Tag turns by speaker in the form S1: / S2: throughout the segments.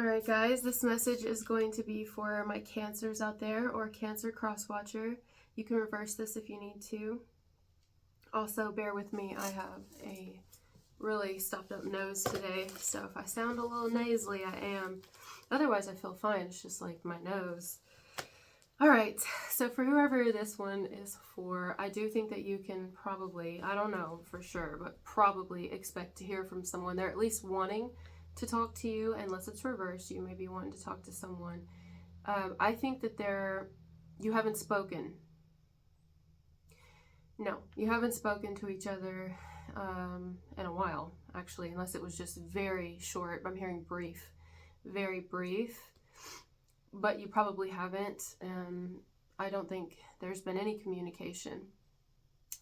S1: Alright guys, this message is going to be for my cancers out there or cancer cross-watcher. You can reverse this if you need to. Also, bear with me, I have a really stuffed up nose today, so if I sound a little nasally, I am. Otherwise, I feel fine, it's just like my nose. Alright, so for whoever this one is for, I do think that you can probably, I don't know for sure, but probably expect to hear from someone. They're at least wanting to talk to you, unless it's reversed. You may be wanting to talk to someone. I think that you haven't spoken. No, you haven't spoken to each other in a while, actually, unless it was just very short. I'm hearing brief, very brief, but you probably haven't. I don't think there's been any communication.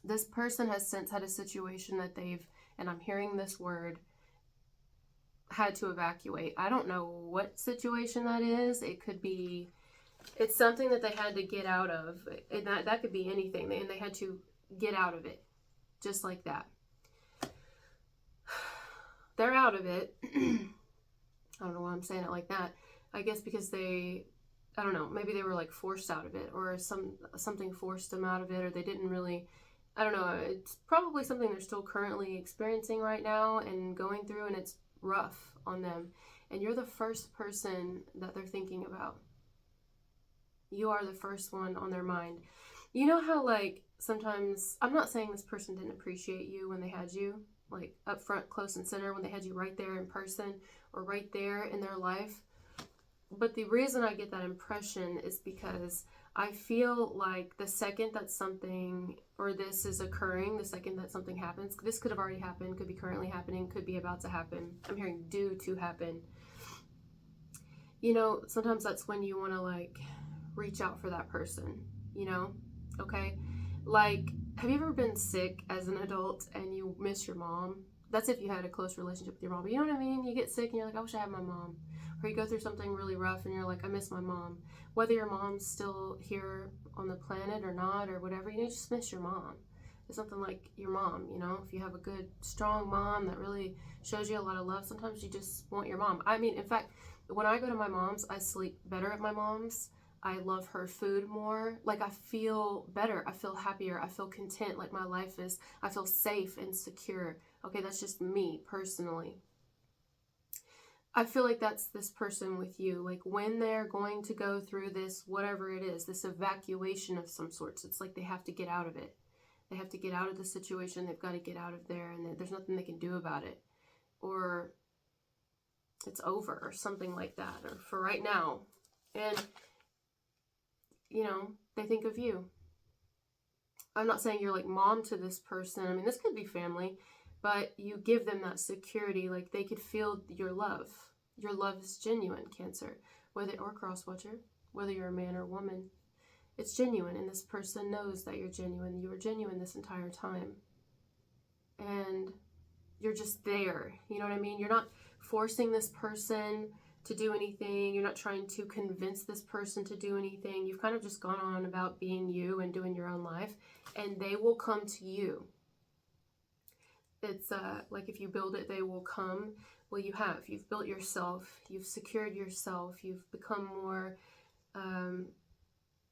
S1: This person has since had a situation that and I'm hearing this word, had to evacuate. I don't know what situation that is. It's something that they had to get out of. And that could be anything. And they had to get out of it. Just like that. They're out of it. I don't know why I'm saying it like that. I guess because I don't know, maybe they were like forced out of it, or something forced them out of it, or they didn't really, I don't know. It's probably something they're still currently experiencing right now and going through, and it's rough on them. And you're the first person that they're thinking about. You are the first one on their mind. You know how, like, sometimes, I'm not saying this person didn't appreciate you when they had you, like, up front, close and center, when they had you right there in person or right there in their life. But the reason I get that impression is because I feel like the second that something, or this is occurring, the second that something happens, this could have already happened, could be currently happening, could be about to happen. I'm hearing due to happen. You know, sometimes that's when you want to, like, reach out for that person, you know? Okay? Like, have you ever been sick as an adult and you miss your mom? That's if you had a close relationship with your mom. But you know what I mean? You get sick and you're like, I wish I had my mom. Or you go through something really rough and you're like, I miss my mom. Whether your mom's still here on the planet or not, or whatever, you just miss your mom. It's something like your mom, you know? If you have a good, strong mom that really shows you a lot of love, sometimes you just want your mom. I mean, in fact, when I go to my mom's, I sleep better at my mom's. I love her food more. Like, I feel better. I feel happier. I feel content. Like, I feel safe and secure. Okay, that's just me personally. I feel like that's this person with you. Like, when they're going to go through this, whatever it is, this evacuation of some sorts, it's like they have to get out of it. They have to get out of the situation. They've got to get out of there, and there's nothing they can do about it. Or it's over, or something like that, or for right now. And you know, they think of you. I'm not saying you're like mom to this person. I mean, this could be family, but you give them that security. Like, they could feel your love. Your love is genuine, Cancer, or cross-watcher, whether you're a man or woman. It's genuine, and this person knows that you're genuine. You were genuine this entire time. And you're just there. You know what I mean? You're not forcing this person to do anything. You're not trying to convince this person to do anything. You've kind of just gone on about being you and doing your own life, and they will come to you. It's like, if you build it, they will come. Well, you have. You've built yourself. You've secured yourself. You've become more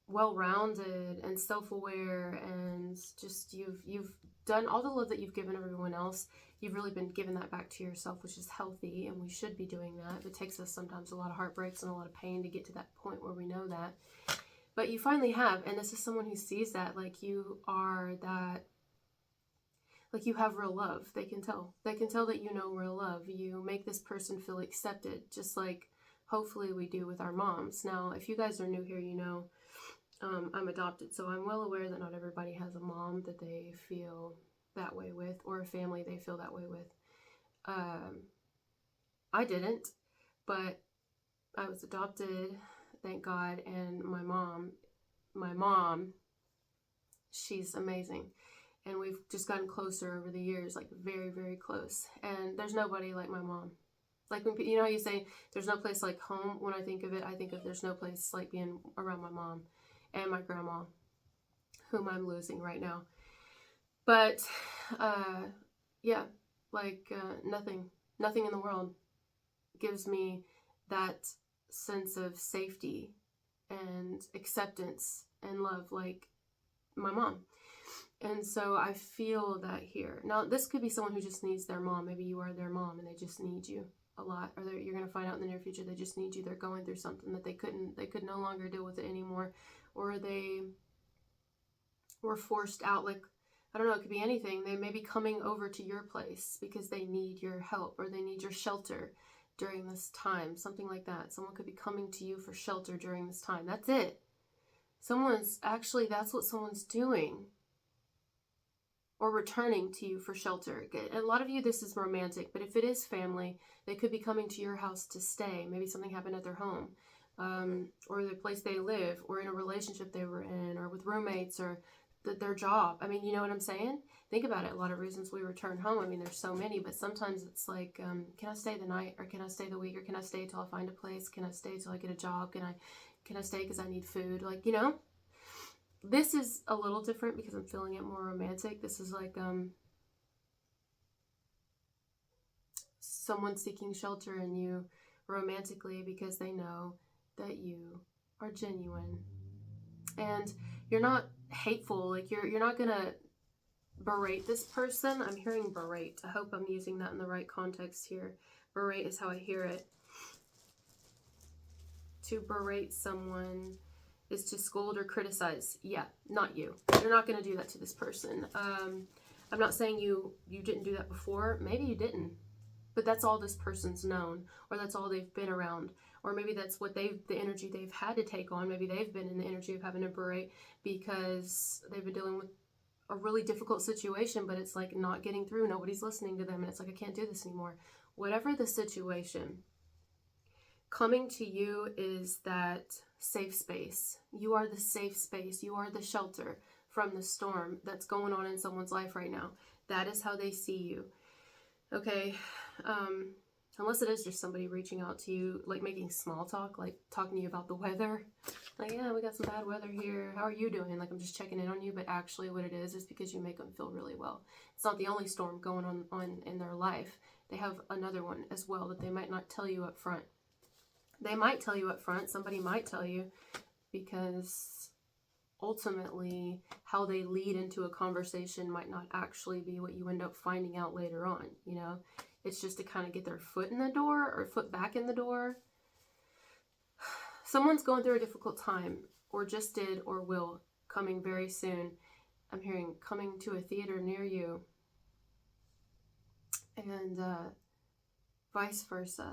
S1: well-rounded and self-aware, and just you've done all the love that you've given everyone else. You've really been giving that back to yourself, which is healthy, and we should be doing that. It takes us sometimes a lot of heartbreaks and a lot of pain to get to that point where we know that. But you finally have, and this is someone who sees that, like, you are that, like, you have real love. They can tell. They can tell that you know real love. You make this person feel accepted, just like hopefully we do with our moms. Now, if you guys are new here, you know, I'm adopted, so I'm well aware that not everybody has a mom that they feel that way with, or a family they feel that way with. I didn't, but I was adopted, thank God, and my mom, she's amazing. And we've just gotten closer over the years, like very, very close. And there's nobody like my mom. Like, when you know how you say there's no place like home, when I think of it, I think of there's no place like being around my mom and my grandma, whom I'm losing right now. But yeah, like nothing in the world gives me that sense of safety and acceptance and love, like my mom. And so I feel that here. Now, this could be someone who just needs their mom. Maybe you are their mom and they just need you a lot, or you're going to find out in the near future they just need you. They're going through something that they could no longer deal with it anymore, or they were forced out. Like, I don't know, it could be anything. They may be coming over to your place because they need your help, or they need your shelter during this time, something like that. Someone could be coming to you for shelter during this time. That's it. That's what someone's doing, or returning to you for shelter. A lot of you, this is romantic, but if it is family, they could be coming to your house to stay. Maybe something happened at their home, or the place they live, or in a relationship they were in, or with roommates, or their job. I mean, you know what I'm saying? Think about it. A lot of reasons we return home. I mean, there's so many, but sometimes it's like, can I stay the night, or can I stay the week, or can I stay till I find a place? Can I stay till I get a job? Can I stay because I need food? Like, you know? This is a little different because I'm feeling it more romantic. This is like someone seeking shelter in you romantically because they know that you are genuine. And you're not hateful. Like, you're not going to berate this person. I'm hearing berate. I hope I'm using that in the right context here. Berate is how I hear it. To berate someone is to scold or criticize. Yeah, not you. You're not going to do that to this person. I'm not saying you didn't do that before. Maybe you didn't, but that's all this person's known, or that's all they've been around, or maybe that's what the energy they've had to take on. Maybe they've been in the energy of having to berate because they've been dealing with a really difficult situation, but it's like not getting through. Nobody's listening to them, and it's like, I can't do this anymore. Whatever the situation, coming to you is that safe space. You are the safe space. You are the shelter from the storm that's going on in someone's life right now. That is how they see you. Okay. Unless it is just somebody reaching out to you, like making small talk, like talking to you about the weather. Like, yeah, we got some bad weather here. How are you doing? Like, I'm just checking in on you. But actually what it is because you make them feel really well. It's not the only storm going on in their life. They have another one as well that they might not tell you up front. They might tell you up front. Somebody might tell you, because ultimately how they lead into a conversation might not actually be what you end up finding out later on. You know, it's just to kind of get their foot in the door, or foot back in the door. Someone's going through a difficult time, or just did, or will, coming very soon. I'm hearing coming to a theater near you, and vice versa.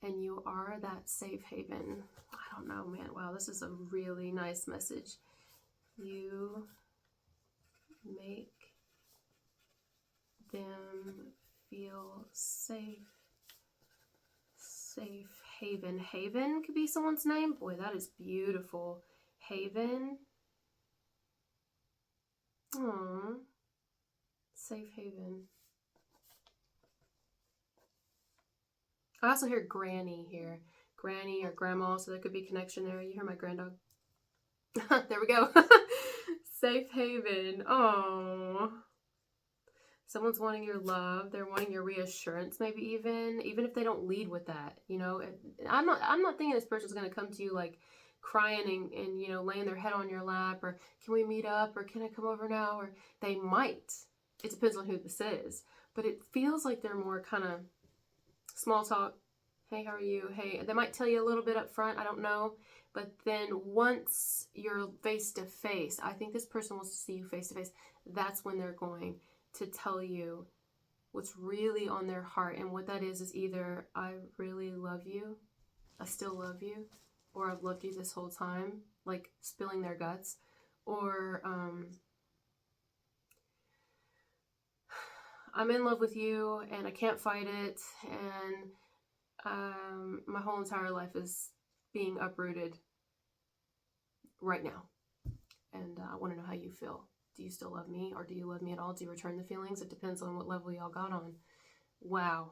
S1: And you are that safe haven. I don't know, man. Wow, this is a really nice message. You make them feel safe. Safe haven. Haven could be someone's name. Boy, that is beautiful. Haven. Aww. Safe haven. I also hear granny here. Granny or grandma, so there could be connection there. You hear my granddog? There we go. Safe haven. Oh, someone's wanting your love. They're wanting your reassurance, maybe even if they don't lead with that. You know, I'm not thinking this person's going to come to you like crying and you know, laying their head on your lap, or can we meet up, or can I come over now, or they might. It depends on who this is, but it feels like they're more kind of small talk. Hey, how are you? Hey, they might tell you a little bit up front. I don't know. But then once you're face to face, I think this person wants to see you face to face. That's when they're going to tell you what's really on their heart. And what that is either I really love you, I still love you, or I've loved you this whole time, like spilling their guts, or I'm in love with you and I can't fight it, and my whole entire life is being uprooted right now, and I want to know how you feel. Do you still love me, or do you love me at all? Do you return the feelings? It depends on what level y'all got on. Wow.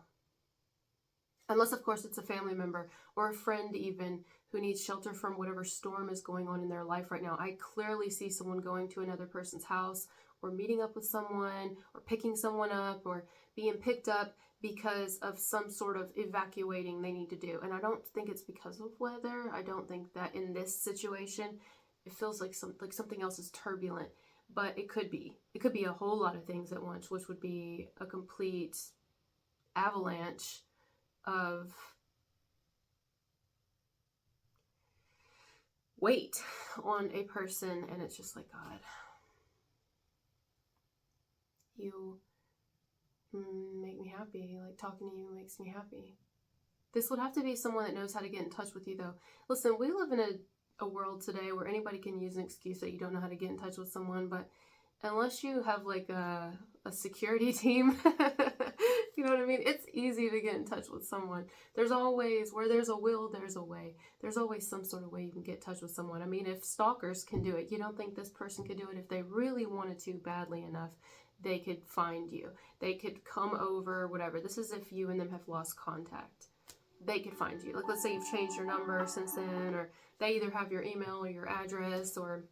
S1: Unless, of course, it's a family member or a friend even who needs shelter from whatever storm is going on in their life right now. I clearly see someone going to another person's house, or meeting up with someone, or picking someone up, or being picked up. because of some sort of evacuating they need to do. And I don't think it's because of weather. I don't think that in this situation it feels like something else is turbulent, but it could be. It could be a whole lot of things at once, which would be a complete avalanche of weight on a person. And it's just like, God, you make me happy. Like, talking to you makes me happy. This would have to be someone that knows how to get in touch with you, though. Listen, we live in a world today where anybody can use an excuse that you don't know how to get in touch with someone, but unless you have like a security team, you know what I mean? It's easy to get in touch with someone. There's always, where there's a will, there's a way. There's always some sort of way you can get in touch with someone. I mean, if stalkers can do it, you don't think this person could do it? If they really wanted to badly enough, they could find you. They could come over, whatever. This is if you and them have lost contact. They could find you. Like, let's say you've changed your number since then, or they either have your email or your address or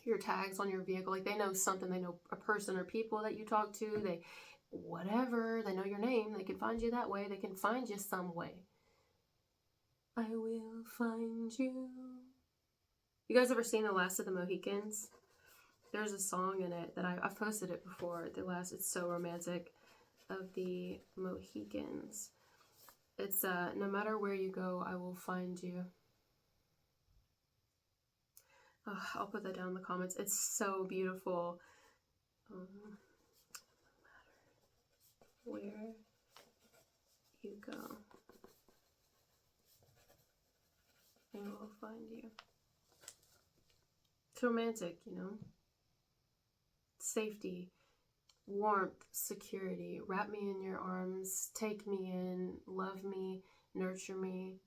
S1: your tags on your vehicle. Like, they know something. They know a person or people that you talk to. They, whatever, they know your name. They can find you that way. They can find you some way. I will find you. You guys ever seen The Last of the Mohicans? There's a song in it that I've posted it before. It's so romantic, of the Mohicans. It's no matter where you go, I will find you. I'll put that down in the comments. It's so beautiful. No matter where you go, I will find you. It's romantic, you know? Safety, warmth, security. Wrap me in your arms, take me in, love me, nurture me.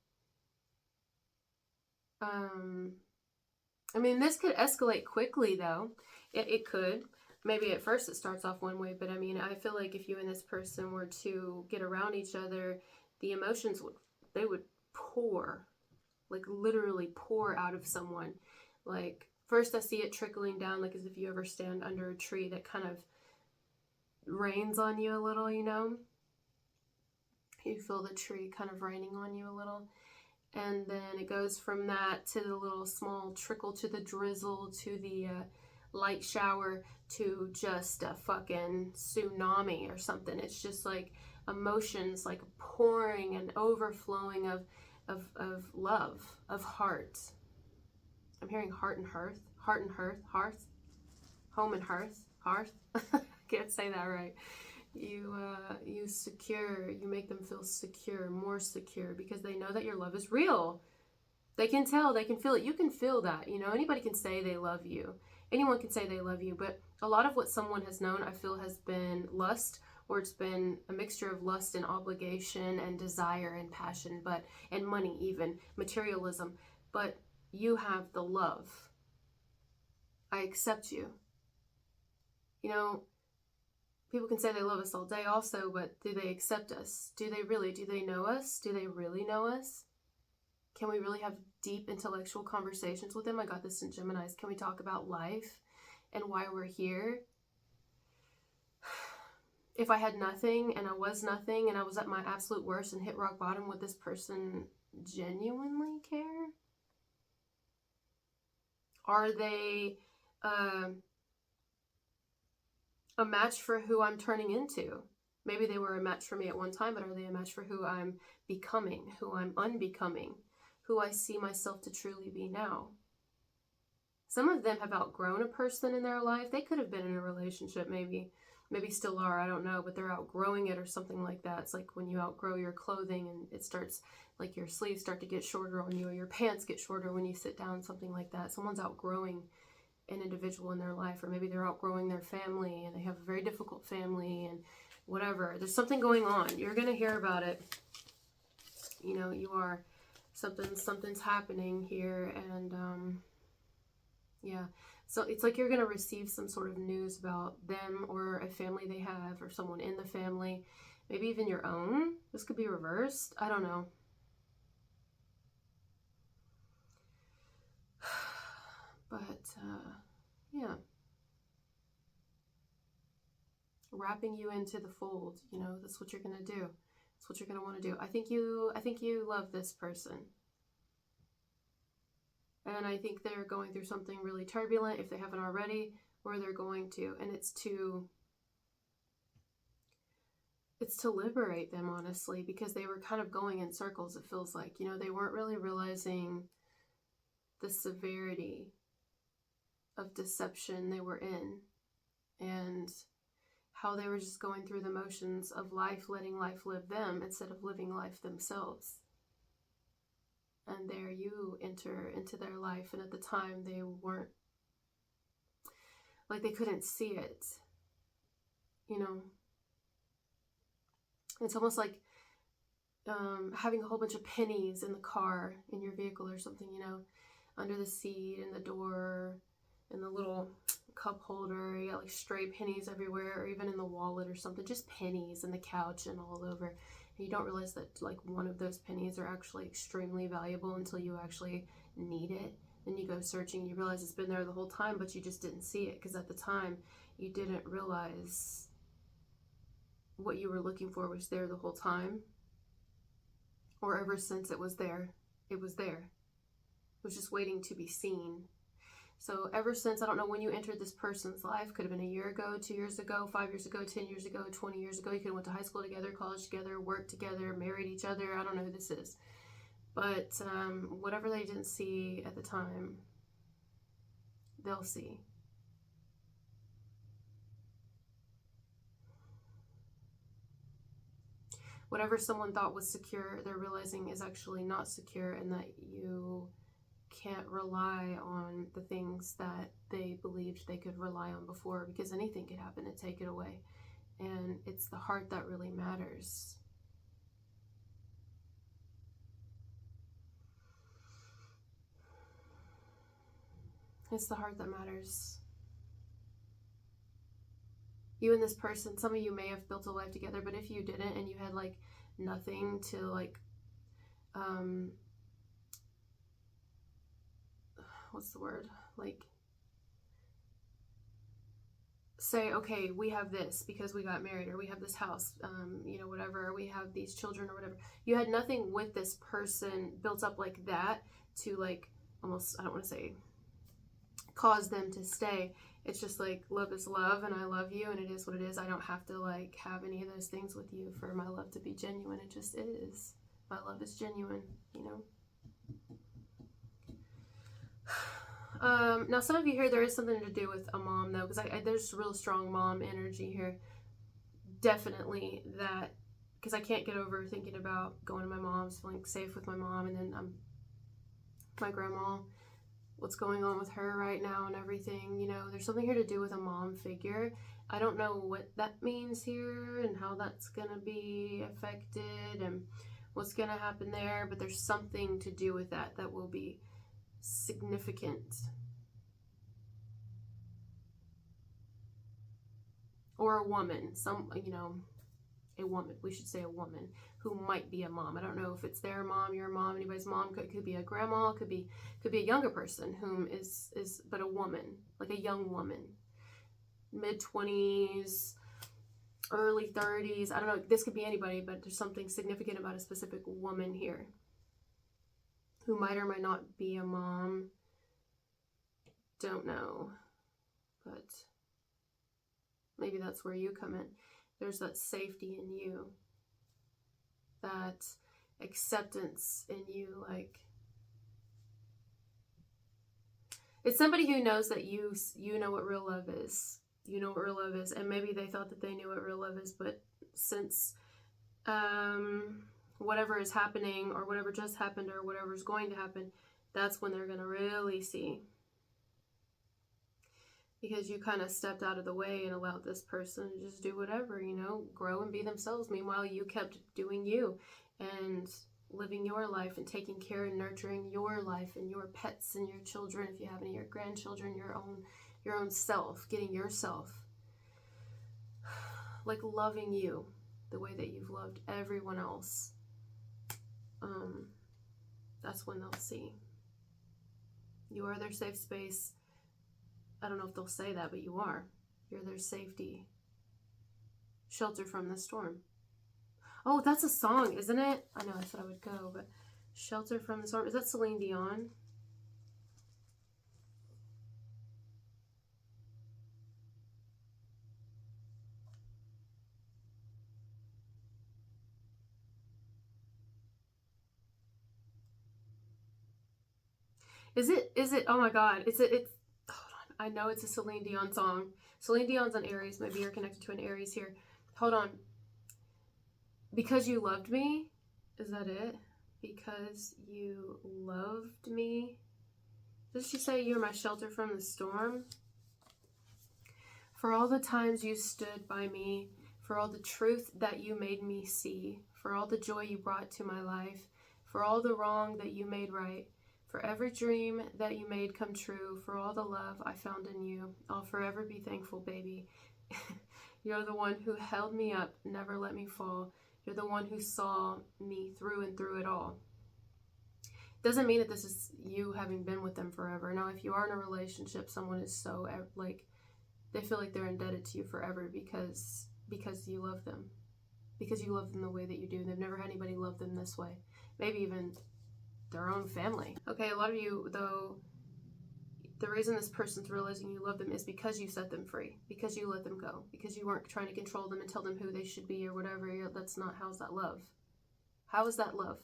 S1: I mean, this could escalate quickly, though. It could. Maybe at first it starts off one way, but I mean, I feel like if you and this person were to get around each other, the emotions would pour, like literally pour out of someone. Like, first I see it trickling down, like as if you ever stand under a tree that kind of rains on you a little, you know? You feel the tree kind of raining on you a little. And then it goes from that to the little small trickle, to the drizzle, to the light shower, to just a fucking tsunami or something. It's just like emotions like pouring and overflowing of love, of heart. I'm hearing heart and hearth, hearth, home and hearth. Can't say that right. You secure, you make them feel secure, more secure, because they know that your love is real. They can tell, they can feel it. You can feel that, you know. Anybody can say they love you. Anyone can say they love you, but a lot of what someone has known, I feel, has been lust, or it's been a mixture of lust and obligation and desire and passion, and money, even materialism. But you have the love. I accept you. You know, people can say they love us all day also, but do they accept us? Do they really? Do they know us? Do they really know us? Can we really have deep intellectual conversations with them? I got this in Gemini's. Can we talk about life and why we're here? If I had nothing and I was nothing and I was at my absolute worst and hit rock bottom, would this person genuinely care? Are they a match for who I'm turning into? Maybe they were a match for me at one time, but are they a match for who I'm becoming, who I'm unbecoming, who I see myself to truly be now? Some of them have outgrown a person in their life. They could have been in a relationship, maybe still are, I don't know, but they're outgrowing it or something like that. It's like when you outgrow your clothing and it starts, like your sleeves start to get shorter on you, or your pants get shorter when you sit down, something like that. Someone's outgrowing an individual in their life, or maybe they're outgrowing their family and they have a very difficult family and whatever. There's something going on. You're going to hear about it. You know, you are. Something's happening here, and yeah. So it's like you're going to receive some sort of news about them or a family they have, or someone in the family, maybe even your own. This could be reversed. I don't know. But yeah. wrapping you into the fold. You know, that's what you're going to do. That's what you're going to want to do. I think you love this person. And I think they're going through something really turbulent if they haven't already, or they're going to. And it's to liberate them, honestly, because they were kind of going in circles, it feels like. You know, they weren't really realizing the severity of deception they were in, and how they were just going through the motions of life, letting life live them instead of living life themselves. And there you enter into their life, and at the time they weren't, like, they couldn't see it, you know. It's almost like having a whole bunch of pennies in the car, in your vehicle or something, you know, under the seat, in the door, in the little cup holder. You got like stray pennies everywhere, or even in the wallet or something, just pennies in the couch and all over. And you don't realize that like one of those pennies are actually extremely valuable until you actually need it. Then you go searching, you realize it's been there the whole time, but you just didn't see it because at the time you didn't realize what you were looking for was there the whole time, or ever since it was there. It was there. It was just waiting to be seen. So ever since, I don't know when you entered this person's life, could have been a year ago, 2 years ago, 5 years ago, 10 years ago, 20 years ago. You could have went to high school together, college together, worked together, married each other. I don't know who this is. But whatever they didn't see at the time, they'll see. Whatever someone thought was secure, they're realizing is actually not secure, and that you can't rely on the things that they believed they could rely on before, because anything could happen to take it away. And it's the heart that really matters. It's the heart that matters. You and this person, some of you may have built a life together, but if you didn't and you had like nothing to like, what's the word? Like, say, okay, we have this because we got married, or we have this house, you know, whatever, or we have these children or whatever. You had nothing with this person built up like that to like, almost, I don't want to say cause them to stay. It's just like, love is love, and I love you, and it is what it is. I don't have to like have any of those things with you for my love to be genuine. It just is. My love is genuine, you know. Now some of you here, there is something to do with a mom though, because there's real strong mom energy here. Definitely that, because I can't get over thinking about going to my mom's, feeling safe with my mom, and then my grandma, what's going on with her right now and everything, you know. There's something here to do with a mom figure. I don't know what that means here and how that's gonna be affected and what's gonna happen there, but there's something to do with that that will be significant. Or a woman, you know, a woman, we should say a woman who might be a mom. I don't know if it's their mom, your mom, anybody's mom. Could be a grandma, could be a younger person whom is but a woman, like a young woman, mid-20s, early 30s. I don't know, this could be anybody, but there's something significant about a specific woman here who might or might not be a mom. Don't know, but maybe that's where you come in. There's that safety in you, that acceptance in you. Like, it's somebody who knows that you know what real love is. You know what real love is, and maybe they thought that they knew what real love is, but since whatever is happening, or whatever just happened, or whatever is going to happen, that's when they're going to really see. Because you kind of stepped out of the way and allowed this person to just do whatever, you know, grow and be themselves. Meanwhile, you kept doing you and living your life and taking care and nurturing your life and your pets and your children, if you have any, your grandchildren, your own self, getting yourself, like loving you the way that you've loved everyone else. That's when they'll see. You are their safe space. I don't know if they'll say that, but you are. You're their safety. Shelter from the storm. Oh, that's a song, isn't it? I know I said I would go, but Shelter from the Storm. Is that Celine Dion? Is it, oh my God, it's, hold on, I know it's a Celine Dion song. Celine Dion's on Aries, maybe you're connected to an Aries here. Hold on. Because You Loved Me, is that it? Because You Loved Me. Does she say you're my shelter from the storm? For all the times you stood by me, for all the truth that you made me see, for all the joy you brought to my life, for all the wrong that you made right, for every dream that you made come true, for all the love I found in you, I'll forever be thankful, baby. You're the one who held me up, never let me fall. You're the one who saw me through and through it all. Doesn't mean that this is you having been with them forever. Now, if you are in a relationship, someone is so, like, they feel like they're indebted to you forever because you love them. Because you love them the way that you do. They've never had anybody love them this way. Maybe even their own family. Okay, a lot of you, though, the reason this person's realizing you love them is because you set them free. Because you let them go. Because you weren't trying to control them and tell them who they should be or whatever. That's not, how's that love? How is that love?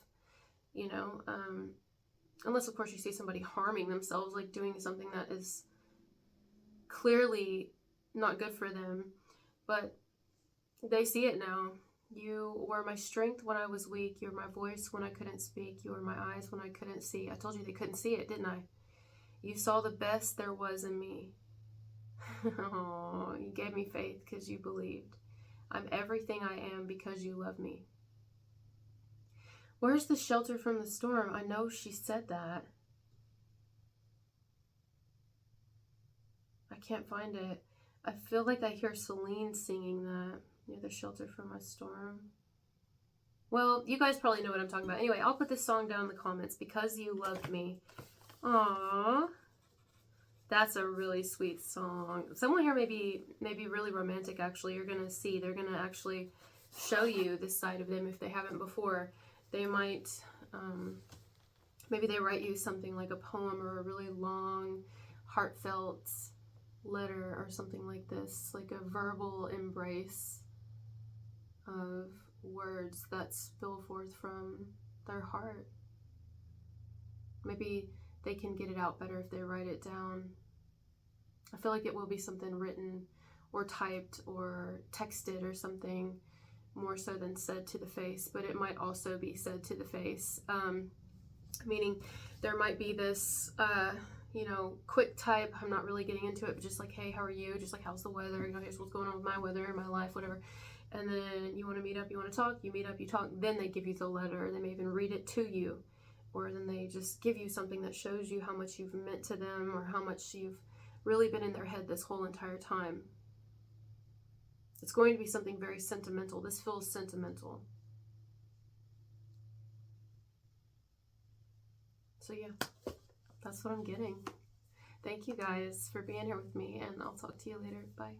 S1: You know, unless, of course, you see somebody harming themselves, like doing something that is clearly not good for them, but they see it now. You were my strength when I was weak. You were my voice when I couldn't speak. You were my eyes when I couldn't see. I told you they couldn't see it, didn't I? You saw the best there was in me. Oh, you gave me faith because you believed. I'm everything I am because you love me. Where's the shelter from the storm? I know she said that. I can't find it. I feel like I hear Celine singing that. Near the shelter from a storm. Well, you guys probably know what I'm talking about. Anyway, I'll put this song down in the comments. Because You Loved Me. Aww. That's a really sweet song. Someone here may be really romantic, actually. You're going to see. They're going to actually show you this side of them if they haven't before. They might, maybe they write you something like a poem or a really long, heartfelt letter or something like this. Like a verbal embrace of words that spill forth from their heart. Maybe they can get it out better if they write it down. I feel like it will be something written or typed or texted or something more so than said to the face, but it might also be said to the face. Meaning there might be this, quick type. I'm not really getting into it, but just like, hey, how are you? Just like, how's the weather? Here's what's going on with my weather, my life, whatever. And then you want to meet up, you want to talk, you meet up, you talk, then they give you the letter. They may even read it to you, or then they just give you something that shows you how much you've meant to them or how much you've really been in their head this whole entire time. It's going to be something very sentimental. This feels sentimental. So yeah, that's what I'm getting. Thank you guys for being here with me, and I'll talk to you later. Bye.